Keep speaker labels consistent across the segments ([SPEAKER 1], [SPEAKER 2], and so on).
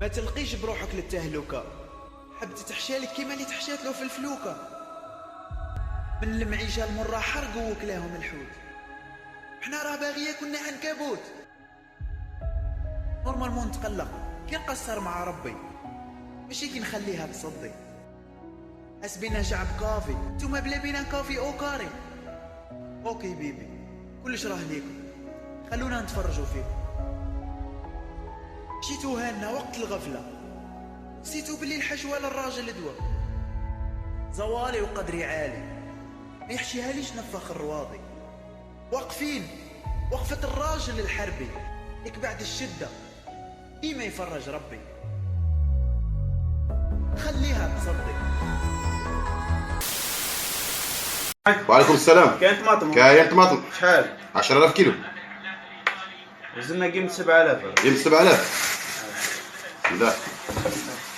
[SPEAKER 1] ما تلقيش بروحك للتهلكة، حبت تحشالك كيما اللي تحشات له في الفلوكة. من المعيشة المرة حرقوا وكلاهم الحوت، حنا راه باغية كنا عنكبوت. نورمالمون نتقلق كي نقصر مع ربي، ماشي كي نخليها تصدي. حسبنا شعب كافي، نتوما بلا بينا كافي او كاري. اوكي بيبي، كلش راه ليكم، خلونا نتفرجوا فيكم. مشيتو هانا وقت الغفلة، نسيتو بلي الحشوة للراجل دواء. زوالي وقدري عالي، ما يحشيها ليش نفخ الرواضي. واقفين وقفة الراجل الحربي، لك بعد الشدة ديما يفرج ربي. خليها تصدق.
[SPEAKER 2] وعليكم السلام.
[SPEAKER 3] كاين طماطم؟
[SPEAKER 2] كاين طماطم.
[SPEAKER 3] شحال؟
[SPEAKER 2] 10000 كيلو.
[SPEAKER 3] وزننا قيمة 7000.
[SPEAKER 2] قيمة 7000. لا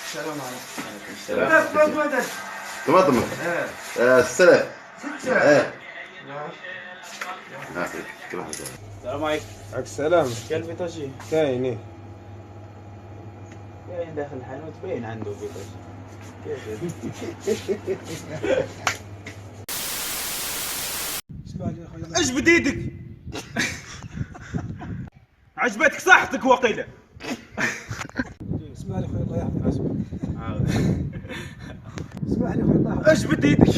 [SPEAKER 3] السلام عليكم.
[SPEAKER 2] طماطم. 6000.
[SPEAKER 3] 6.
[SPEAKER 4] السلام عليكم.
[SPEAKER 3] عليك السلام.
[SPEAKER 4] كاين البيطاجي؟
[SPEAKER 3] كاين ايه؟
[SPEAKER 4] كاين داخل الحانوت باين عنده بيطاجي. كيف
[SPEAKER 5] اجبد ايدك. عجبتك صحتك وقيله.
[SPEAKER 6] اسمع لي خويا الله يحفظك.
[SPEAKER 4] عاود.
[SPEAKER 6] اسمع لي خويا الله يحفظك.
[SPEAKER 5] اجبد ايدك.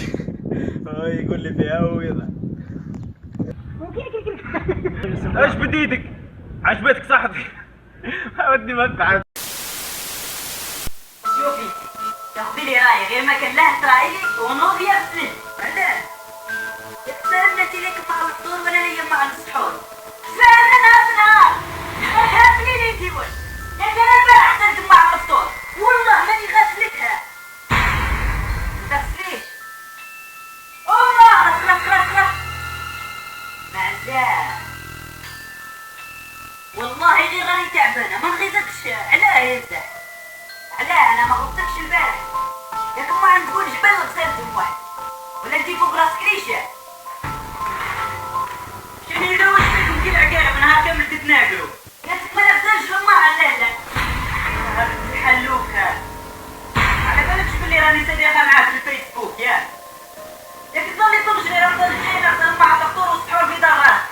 [SPEAKER 4] يقول لي فيها ويلا.
[SPEAKER 5] اجبد ايدك. عجبتك صحتك. ودي مقعد.
[SPEAKER 7] شوفي تاخذي لي راي غير ما كان لا اسرائيلي ونوبي ارسل. علاش؟ يحسبنا لك مع الفطور ولا ليا مع السحور. فاهمنا نهار بنهار. هاتلي لي انتي وش؟ يا انا البارح صرت مع الفطور والله ماني غسلتها. تغسليش. الله خلاص. معزاه. والله غير راني تعبانه ما نغيظكش. علاه يا زاح؟ علاه انا ما غلطتكش البارح؟ ياك ما عندكون جبل غسلتهم واحد ولا انتي فوق راسك ريشه؟ شنو يدوش فيكم كي العقارب نهار كامل تتناقلوا؟ ياسك ما نغسلش لما علاله الحلوكه. على بالكش بلي راني صديقه معاك في الفيسبوك ياك تظلي تمشي غير افضل شيء نغسل مع الدكتور والسحور في دار راسك.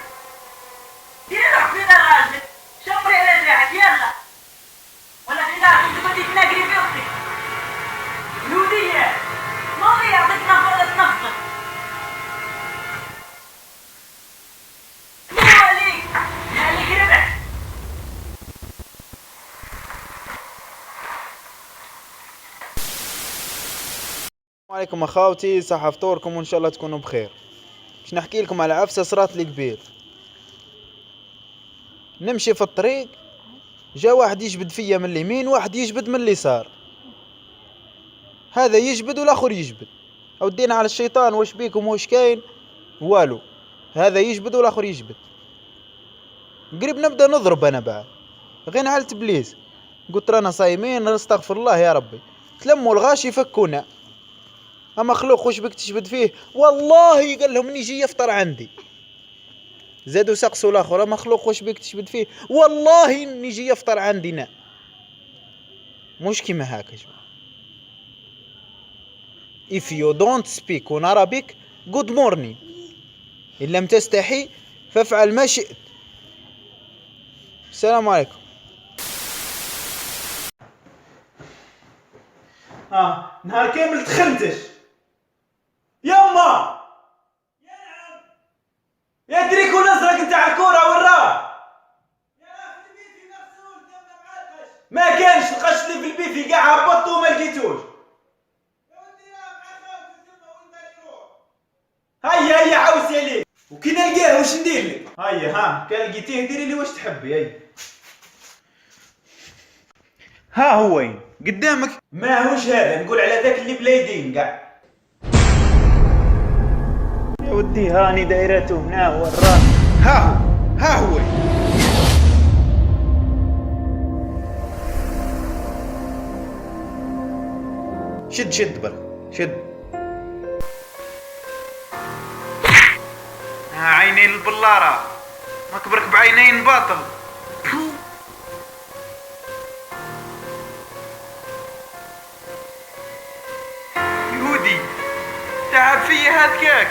[SPEAKER 7] ديري روحك في دار راجلك شمري على دراعك يلا، ولا في دارك انت بدي تناقري في اختك الهودية ماضي يعطيك نفرة نفسك. مو عليك ربح.
[SPEAKER 4] السلام عليكم اخواتي، صحة فطوركم وان شاء الله تكونوا بخير. باش نحكي لكم على عفسة صرات لي قبيل. نمشي في الطريق، جا واحد يجبد فيا من اليمين، واحد يجبد من اليسار. هذا يجبد والاخر يجبد. ودينا على الشيطان، واش بيكم واش كاين؟ والو، هذا يجبد والاخر يجبد. قريب نبدا نضرب انا بعد، غير نعلت بليز. قلت رانا صايمين نستغفر الله يا ربي، تلموا الغاشي يفكونا. مخلوق واش بك تجبد فيه؟ والله قال لهم نيجي يفطر عندي. زادوا سقسوا الاخر مخلوق واش بك تجبد فيه؟ والله نيجي يفطر عندنا. مش كيما هاك يا جماعه. If you don't speak on Arabic, good morning. إن لم تستحي فافعل ما شئت. السلام عليكم.
[SPEAKER 5] نهار كامل تخنتش. يما يا نعم يا دريكو الازرق نتاع الكورة وراه. يا في البيفي مغسول تم معلقش. ما كانش القش اللي في البيفي كاع هبطته وما لقيتوش. هيا عاوز عليك وكي نلقاه واش ندير لك؟ هيا كان لقيتيه ديري لي واش تحبي. هيا ها هو وين قدامك. ما هوش هذا، نقول على ذاك اللي بلايدين كاع.
[SPEAKER 4] يا ودي هاني دايرته هنا وراه.
[SPEAKER 5] ها هو
[SPEAKER 4] شد برك شد.
[SPEAKER 5] عينين البلارة مكبرك بعينين باطل.
[SPEAKER 1] هاد كاك.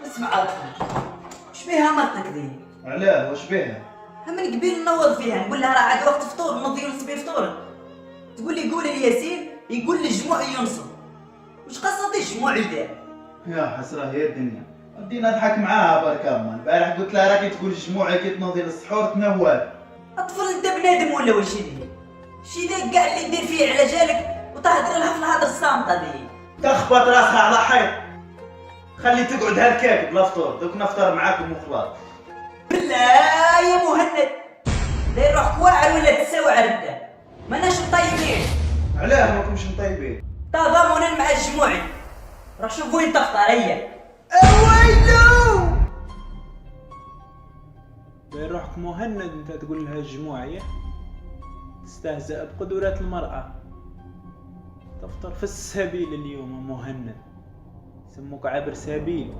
[SPEAKER 7] اسمع عرفني وش بيها مرتك ذي؟
[SPEAKER 3] علاه واش بيها؟
[SPEAKER 7] هم من قبيل نوض فيها نقول لها راه عاد وقت فطور نوض ينصب فطور، تقول لي قول الياسين يقول للجموع ينصب. وش قصدي الجموع ذا؟
[SPEAKER 3] يا حسرة هي الدنيا، بدي نضحك معاها برك اما البارح قلت لها راكي تقول الجموع كي تنوضي للسحور تنوال.
[SPEAKER 7] اطفل انت بنادم ولا وش ذي؟ شي ذا كاع اللي ندير فيه على جالك وتهدر لها في الهضره الصامته ذي.
[SPEAKER 3] تخبط راسها على حيط، خلي تقعد هالكاك بلا فطور، دوك نفطر معاكم وخلاص.
[SPEAKER 7] بالله يا مهند داير روحك واعر ولا تسوعر انت؟ ماناش مطيبين
[SPEAKER 3] علاه ماكمش مطيبين؟
[SPEAKER 7] تضامنا مع الجموعي. روح شوف وين تفطر هيا.
[SPEAKER 4] اويلو داير روحك مهند انت تقول لها الجموعية، تستهزأ بقدرات المرأة. تفطر في السبيل اليوم مهند، سموك عابر سبيل.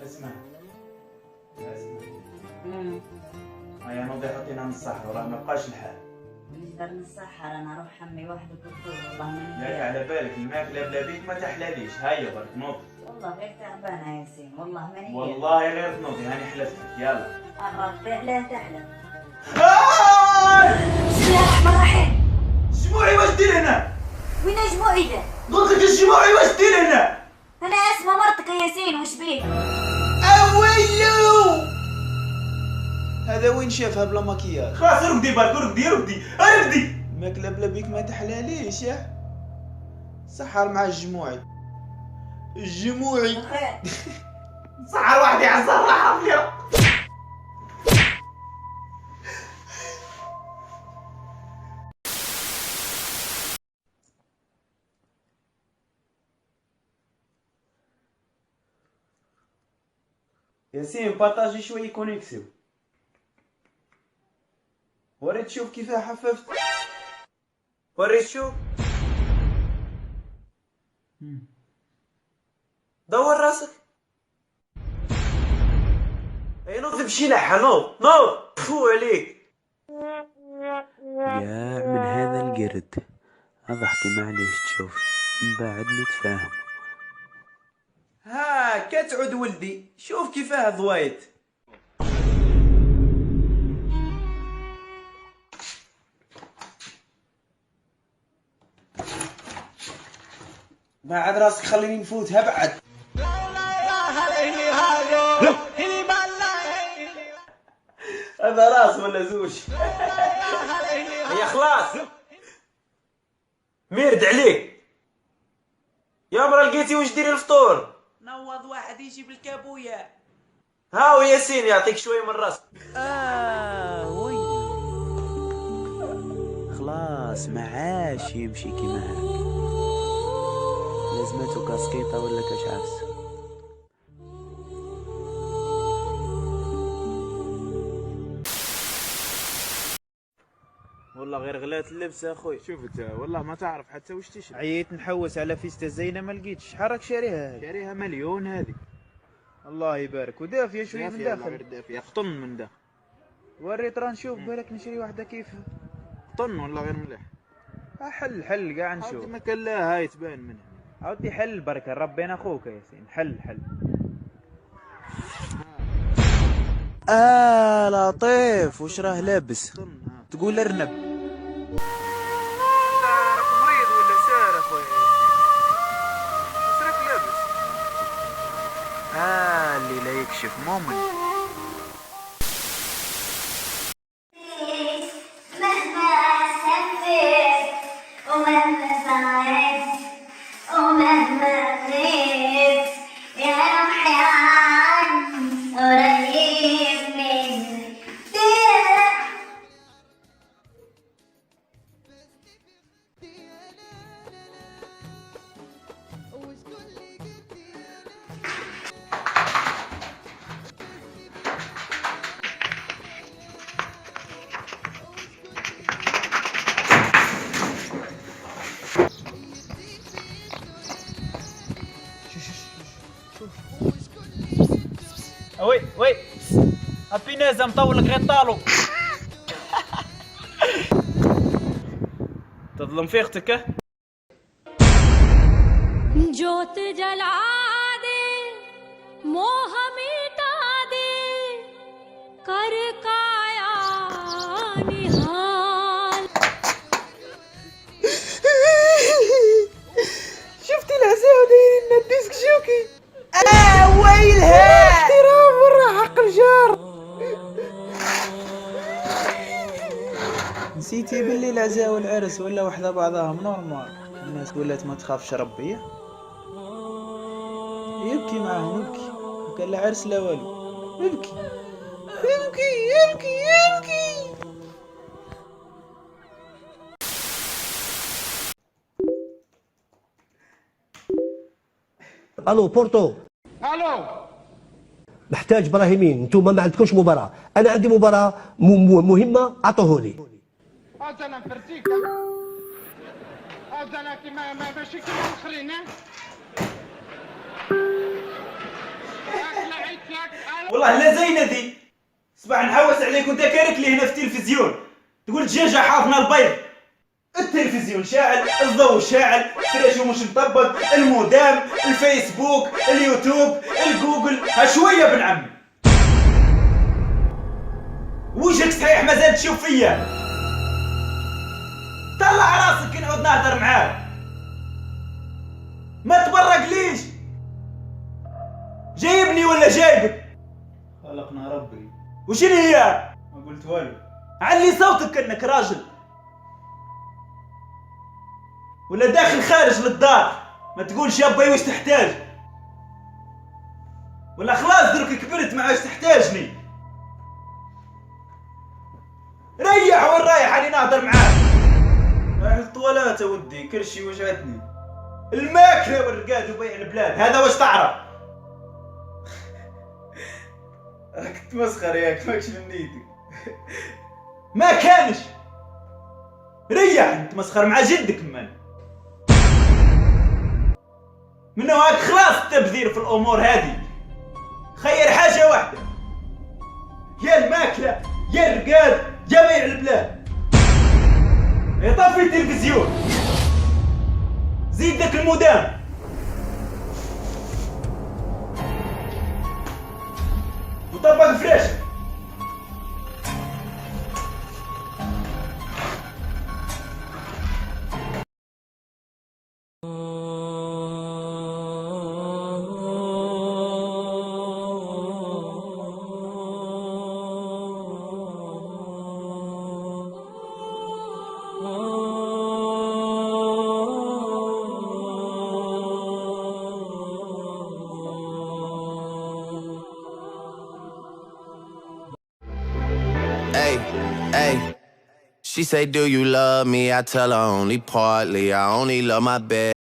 [SPEAKER 4] اسمع هيا نوضي حطينا من الصحراء وراه ما بقاش الحال.
[SPEAKER 7] نقدر نصحر انا اروح حمي واحد الدكتور والله ماني
[SPEAKER 4] ياك على بالك الماكله بلا بيك ما تحلاليش. هيا برك نوض.
[SPEAKER 7] والله غير تعبانه يا ياسين والله ماني
[SPEAKER 4] والله غير تنوضي هاني حلفتك. يلا
[SPEAKER 7] الرد لا تحلم. بسم الله الرحمن الرحيم.
[SPEAKER 4] الجموعي واش دير هنا؟
[SPEAKER 7] وين جموعي ذا؟
[SPEAKER 4] قلت لك الجموعي واش دير هنا؟
[SPEAKER 7] انا اسمه مرتك يا ياسين وش بيه؟
[SPEAKER 4] اويلو
[SPEAKER 1] هذا وين شافها بلا مكياج؟
[SPEAKER 4] خلاص رقدي برك، رقدي
[SPEAKER 1] ماكله بلا بيك ما تحلاليش يا سحر مع الجموعي. الجموعي
[SPEAKER 7] خير
[SPEAKER 4] سحر واحد يعزر الله عافيه. ياسين بارطاجي شويه كونيكسيو. وريت شوف كيفاه حففت. وريت شوف. دور راسك. اي نوض بشي لحة نوض فو عليك.
[SPEAKER 8] يا من هذا القرد اضحكي معليش تشوف من بعد نتفاهم.
[SPEAKER 1] ها كتعود ولدي شوف كيفاه ضويت. بعد راسك خليني نفوتها بعد.
[SPEAKER 4] هذا راس ولا زوج؟ هي خلاص ميرد عليك يا مرا. لقيتي واش ديري الفطور؟
[SPEAKER 1] نوض واحد يجيب الكابويا.
[SPEAKER 4] هاو ياسين يعطيك شويه من راسك.
[SPEAKER 8] وي خلاص ما عاش يمشي كيما هاك، لازمته كاسكيطه ولا كاش عفس.
[SPEAKER 4] والله غير غلات اللبس اخوي.
[SPEAKER 3] شوف انت والله ما تعرف حتى واش تشري.
[SPEAKER 4] عييت نحوس على فيستا زينه ما لقيتش. شحال راك شاريها؟
[SPEAKER 3] شاريها مليون هذه.
[SPEAKER 4] الله يبارك. ودافيه شويه من داخل.
[SPEAKER 3] دافيه قطن من داخل.
[SPEAKER 4] وريت راه نشوف بالك نشري واحده كيفها.
[SPEAKER 3] قطن ولا غير مليح؟
[SPEAKER 4] حل كاع نشوف.
[SPEAKER 3] ما كان لا هاي تبان منها.
[SPEAKER 4] عاودي حل بركه ربنا اخوك يا ياسين. حل
[SPEAKER 8] لطيف وش راه لابس تقول ارنب.
[SPEAKER 4] راك مريض ولا سار اخويا؟ واش راك لابس؟
[SPEAKER 8] اللي لا يكشف مؤمن.
[SPEAKER 9] مهما سافرت ومهما سعيت ومهما غبت يا روحي عني قريب مني.
[SPEAKER 5] غيزه مطولك غير طالو. تظلم في اختك.
[SPEAKER 9] जोत जला दे मोह मिटा दे कर काया निहाल।
[SPEAKER 4] شفتي العزاء دايرين لنا الديسك شوكي.
[SPEAKER 5] ويلها
[SPEAKER 4] احترام ورا حق الجار. نسيتي باللي العزاء والعرس ولا وحده بعضهم نورمال، الناس ولات ما تخافش ربي. يبكي معاهم يبكي، وكان لا عرس لا والو، يبكي يبكي يبكي يبكي.
[SPEAKER 10] الو بورتو. الو محتاج براهيمين، انتم ما عندكمش مباراة، انا عندي مباراة مهمة اعطوهولي.
[SPEAKER 11] انا فرتيك انا كيما ماشي كيما الاخرين.
[SPEAKER 5] والله لا زينه ذي. صباح نحوس عليك وانت كارك لي هنا في التلفزيون تقول الدجاجه حاضنه البيض. التلفزيون شاعل، الضوء شاعل، فراشو مش مطبق، المودام، الفيسبوك، اليوتيوب، الجوجل، ها شويه بن عمي. وجهك صحيح مازال تشوف فيا. طلع راسك كي نعود نهضر معاك. ما تبرق ليش؟ جايبني ولا جايبك؟
[SPEAKER 3] خلقنا ربي.
[SPEAKER 5] وشنو هي؟
[SPEAKER 3] ما قلت والو.
[SPEAKER 5] علي صوتك كأنك راجل. ولا داخل خارج للدار ما تقولش يا باي واش تحتاج. ولا خلاص درك كبرت ما عادش تحتاجني. ريح وين رايح اني نهضر معاك.
[SPEAKER 3] رايح للطوالات يا ودي كرشي وجعتني.
[SPEAKER 5] الماكله والرقاد وبيع البلاد هذا واش تعرف.
[SPEAKER 3] راك تمسخر ياك ماكش من نيتك.
[SPEAKER 5] ما كانش. ريح نتمسخر مع جدك من هاك خلاص التبذير في الامور هذه. خير حاجه واحده، يا الماكله يا الرقاد يا بيع البلاد. يطفي التلفزيون، زيد داك المودام، وطبق فراشك.
[SPEAKER 12] Hey, hey. She say, do you love me? I tell her only partly. I only love my bed.